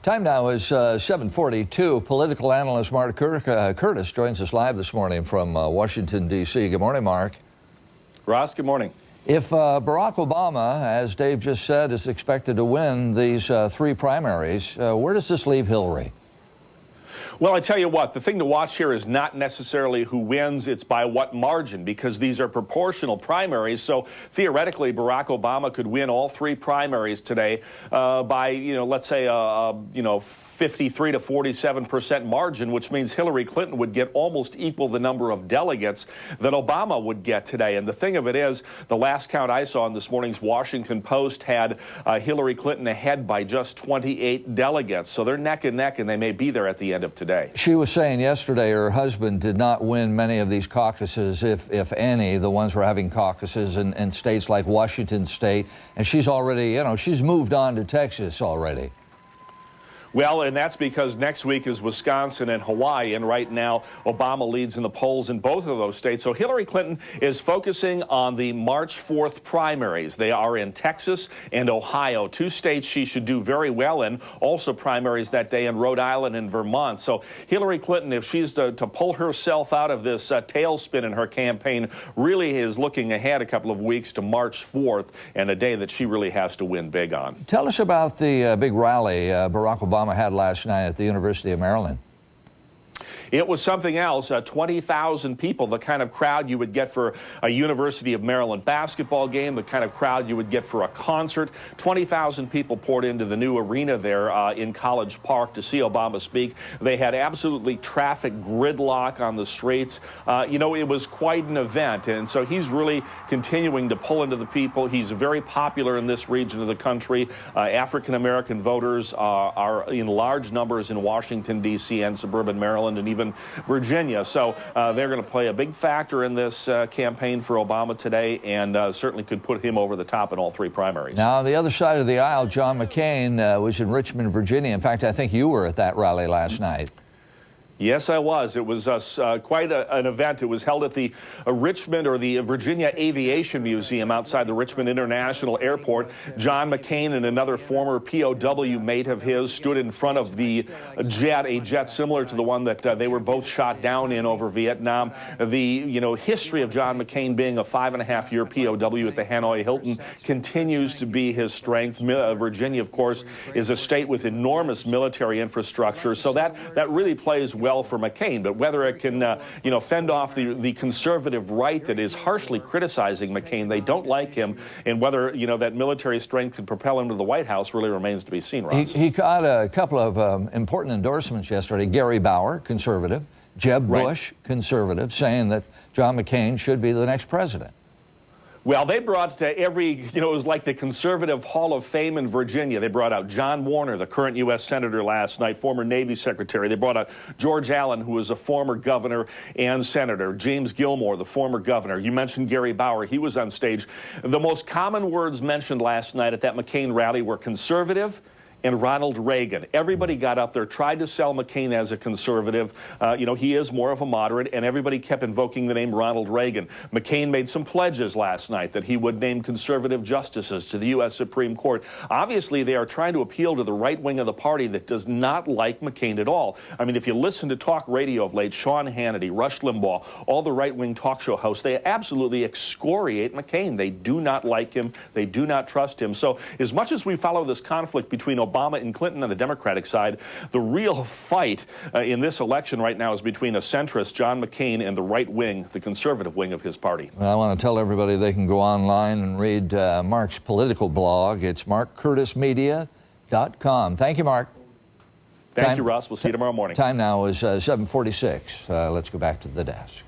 Time now is 7:42. Political analyst Mark Curtis joins us live this morning from Washington, D.C. Good morning, Mark. Ross, good morning. If Barack Obama, as Dave just said, is expected to win these three primaries, where does this leave Hillary? Well, I tell you what, the thing to watch here is not necessarily who wins, it's by what margin, because these are proportional primaries. So theoretically, Barack Obama could win all three primaries today by, let's say, 53 to 47% margin, which means Hillary Clinton would get almost equal the number of delegates that Obama would get today. And the thing of it is, the last count I saw in this morning's Washington Post had Hillary Clinton ahead by just 28 delegates. So they're neck and neck, and they may be there at the end of today. She was saying yesterday her husband did not win many of these caucuses, if any. The ones were having caucuses in states like Washington State, and she's already, she's moved on to Texas already. Well, and that's because next week is Wisconsin and Hawaii, and right now Obama leads in the polls in both of those states. So Hillary Clinton is focusing on the March 4th primaries. They are in Texas and Ohio, two states she should do very well in, also primaries that day in Rhode Island and Vermont. So Hillary Clinton, if she's to pull herself out of this tailspin in her campaign, really is looking ahead a couple of weeks to March 4th and a day that she really has to win big on. Tell us about the big rally Barack Obama had last night at the University of Maryland. It was something else, 20,000 people, the kind of crowd you would get for a University of Maryland basketball game, the kind of crowd you would get for a concert. 20,000 people poured into the new arena there in College Park to see Obama speak. They had absolutely traffic gridlock on the streets. It was quite an event, and so he's really continuing to pull into the people. He's very popular in this region of the country. African-American voters are in large numbers in Washington, D.C. and suburban Maryland and even Virginia. So they're going to play a big factor in this campaign for Obama today, and certainly could put him over the top in all three primaries. Now, on the other side of the aisle, John McCain was in Richmond, Virginia. In fact, I think you were at that rally last night. Yes, I was. It was quite an event. It was held at the Richmond or the Virginia Aviation Museum outside the Richmond International Airport. John McCain and another former POW mate of his stood in front of the jet, a jet similar to the one that they were both shot down in over Vietnam. The history of John McCain being a 5.5-year POW at the Hanoi Hilton continues to be his strength. Virginia, of course, is a state with enormous military infrastructure, so that really plays well for McCain, but whether it can, fend off the conservative right that is harshly criticizing McCain, they don't like him, and whether, that military strength can propel him to the White House really remains to be seen, Ross. He got a couple of important endorsements yesterday. Gary Bauer, conservative, Jeb Bush, conservative, saying that John McCain should be the next president. Well, they brought it was like the Conservative Hall of Fame in Virginia. They brought out John Warner, the current U.S. Senator last night, former Navy Secretary. They brought out George Allen, who was a former governor and senator. James Gilmore, the former governor. You mentioned Gary Bauer. He was on stage. The most common words mentioned last night at that McCain rally were conservative and Ronald Reagan. Everybody got up there, tried to sell McCain as a conservative. He is more of a moderate, and everybody kept invoking the name Ronald Reagan. McCain made some pledges last night that he would name conservative justices to the U.S. Supreme Court. Obviously, they are trying to appeal to the right wing of the party that does not like McCain at all. I mean, if you listen to talk radio of late, Sean Hannity, Rush Limbaugh, all the right-wing talk show hosts, they absolutely excoriate McCain. They do not like him. They do not trust him. So as much as we follow this conflict between Obama and Clinton on the Democratic side, the real fight in this election right now is between a centrist, John McCain, and the right wing, the conservative wing of his party. Well, I want to tell everybody they can go online and read Mark's political blog. It's markcurtismedia.com. Thank you, Mark. Thank you, Russ. We'll see you tomorrow morning. Time now is 7:46. Let's go back to the desk.